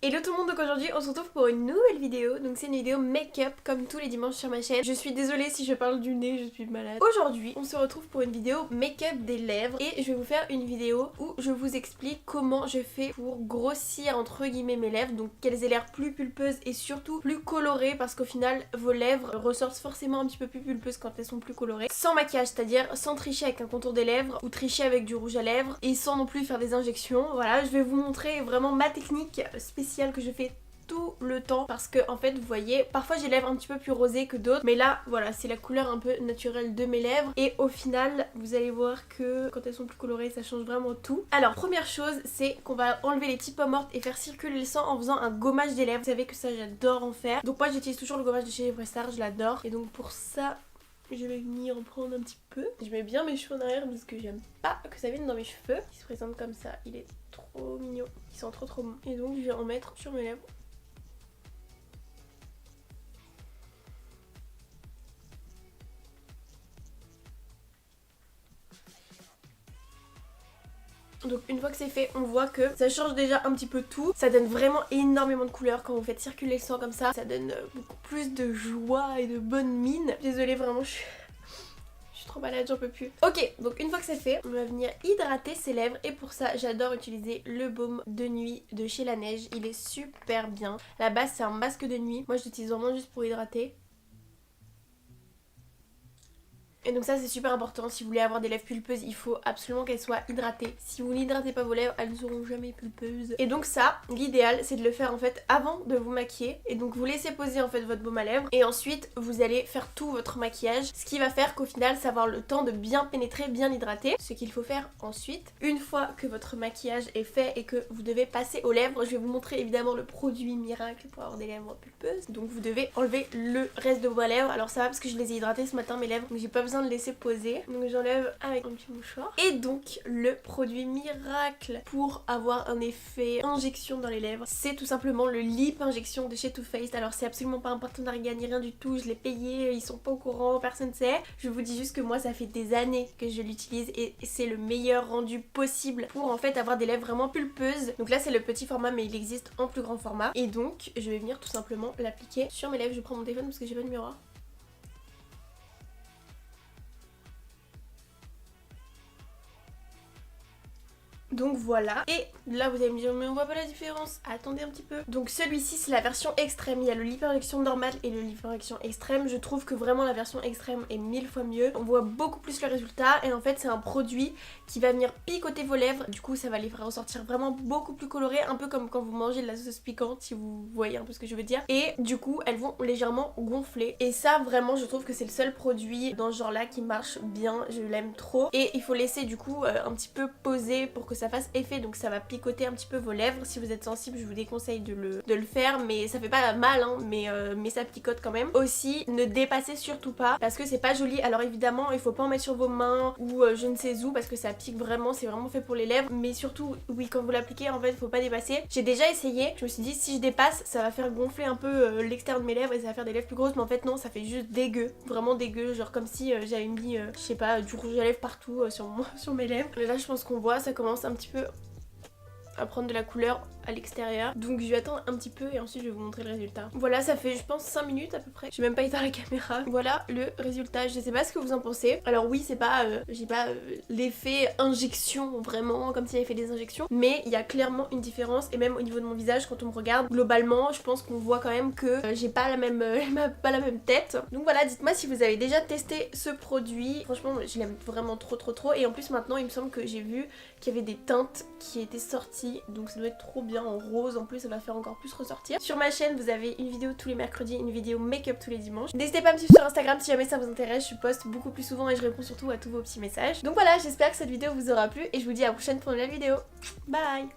Hello tout le monde, donc aujourd'hui on se retrouve pour une nouvelle vidéo. Donc c'est une vidéo make-up comme tous les dimanches sur ma chaîne. Je suis désolée si je parle du nez, je suis malade. Aujourd'hui on se retrouve pour une vidéo make-up des lèvres. Et je vais vous faire une vidéo où je vous explique comment je fais pour grossir entre guillemets mes lèvres. Donc qu'elles aient l'air plus pulpeuses et surtout plus colorées. Parce qu'au final vos lèvres ressortent forcément un petit peu plus pulpeuses quand elles sont plus colorées. Sans maquillage, c'est-à-dire sans tricher avec un contour des lèvres ou tricher avec du rouge à lèvres. Et sans non plus faire des injections. Voilà, je vais vous montrer vraiment ma technique spéciale que je fais tout le temps parce que en fait vous voyez parfois j'ai les lèvres un petit peu plus rosées que d'autres, mais là voilà c'est la couleur un peu naturelle de mes lèvres et au final vous allez voir que quand elles sont plus colorées ça change vraiment tout. Alors première chose c'est qu'on va enlever les petites poms mortes et faire circuler le sang en faisant un gommage des lèvres. Vous savez que ça j'adore en faire, donc moi j'utilise toujours le gommage de chez Everstar, je l'adore, et donc pour ça je vais venir en prendre un petit peu. Je mets bien mes cheveux en arrière parce que j'aime pas que ça vienne dans mes cheveux. Il se présente comme ça, il est trop mignon. Ils sont trop bons. Et donc je vais en mettre sur mes lèvres. Donc une fois que c'est fait, on voit que ça change déjà un petit peu tout. Ça donne vraiment énormément de couleurs quand vous faites circuler le sang comme ça. Ça donne beaucoup plus de joie et de bonne mine. Désolée vraiment, je suis trop malade, j'en peux plus. Ok, donc une fois que c'est fait, on va venir hydrater ses lèvres. Et pour ça, j'adore utiliser le baume de nuit de chez La Neige. Il est super bien. À la base, c'est un masque de nuit. Moi, je l'utilise vraiment juste pour hydrater. Et donc ça c'est super important, si vous voulez avoir des lèvres pulpeuses il faut absolument qu'elles soient hydratées. Si vous n'hydratez pas vos lèvres, elles ne seront jamais pulpeuses. Et donc ça, l'idéal c'est de le faire en fait avant de vous maquiller. Et donc vous laissez poser en fait votre baume à lèvres et ensuite vous allez faire tout votre maquillage. Ce qui va faire qu'au final ça va avoir le temps de bien pénétrer, bien hydrater. Ce qu'il faut faire ensuite, une fois que votre maquillage est fait et que vous devez passer aux lèvres, je vais vous montrer évidemment le produit miracle pour avoir des lèvres pulpeuses. Donc vous devez enlever le reste de vos lèvres. Alors ça va parce que je les ai hydratées ce matin mes lèvres, donc j'ai pas besoin de laisser poser, donc j'enlève avec un petit mouchoir. Et donc le produit miracle pour avoir un effet injection dans les lèvres, c'est tout simplement le lip injection de chez Too Faced. Alors c'est absolument pas un partenariat ni rien du tout, je l'ai payé, ils sont pas au courant, personne sait. Je vous dis juste que moi ça fait des années que je l'utilise et c'est le meilleur rendu possible pour en fait avoir des lèvres vraiment pulpeuses. Donc là c'est le petit format mais il existe en plus grand format, et donc je vais venir tout simplement l'appliquer sur mes lèvres. Je prends mon téléphone parce que j'ai pas de miroir. Donc voilà, et là vous allez me dire mais on voit pas la différence, attendez un petit peu. Donc celui-ci c'est la version extrême, il y a le lip injection normal et le lip injection extrême. Je trouve que vraiment la version extrême est 1000 fois mieux, on voit beaucoup plus le résultat. Et en fait c'est un produit qui va venir picoter vos lèvres, du coup ça va les faire ressortir vraiment beaucoup plus colorées, un peu comme quand vous mangez de la sauce piquante, si vous voyez un peu ce que je veux dire. Et du coup elles vont légèrement gonfler, et ça vraiment je trouve que c'est le seul produit dans ce genre là qui marche bien, je l'aime trop. Et il faut laisser du coup un petit peu poser pour que ça fasse effet, donc ça va picoter un petit peu vos lèvres. Si vous êtes sensible je vous déconseille de le faire, mais ça fait pas mal hein, mais ça picote quand même. Aussi ne dépassez surtout pas parce que c'est pas joli. Alors évidemment il faut pas en mettre sur vos mains ou je ne sais où parce que ça pique vraiment, c'est vraiment fait pour les lèvres. Mais surtout oui, quand vous l'appliquez en fait il faut pas dépasser. J'ai déjà essayé, je me suis dit si je dépasse ça va faire gonfler un peu l'extérieur de mes lèvres et ça va faire des lèvres plus grosses, mais en fait non, ça fait juste dégueu, vraiment dégueu, genre comme si j'avais mis je sais pas du rouge à lèvres partout sur mes lèvres. Et là je pense qu'on voit ça commence un petit peu à prendre de la couleur à l'extérieur, donc je vais attendre un petit peu et ensuite je vais vous montrer le résultat. Voilà, ça fait je pense 5 minutes à peu près, j'ai même pas éteint la caméra. Voilà le résultat, je sais pas ce que vous en pensez. Alors oui c'est pas j'ai pas l'effet injection vraiment comme si j'avais fait des injections, mais il y a clairement une différence. Et même au niveau de mon visage quand on me regarde, globalement je pense qu'on voit quand même que j'ai pas la même pas la même tête. Donc voilà, dites-moi si vous avez déjà testé ce produit. Franchement je l'aime vraiment trop, et en plus maintenant il me semble que j'ai vu qu'il y avait des teintes qui étaient sorties, donc ça doit être trop bien en rose. En plus ça va faire encore plus ressortir. Sur ma chaîne vous avez une vidéo tous les mercredis, une vidéo make-up tous les dimanches. N'hésitez pas à me suivre sur Instagram si jamais ça vous intéresse, je poste beaucoup plus souvent et je réponds surtout à tous vos petits messages. Donc voilà, j'espère que cette vidéo vous aura plu et je vous dis à la prochaine pour une nouvelle vidéo. Bye.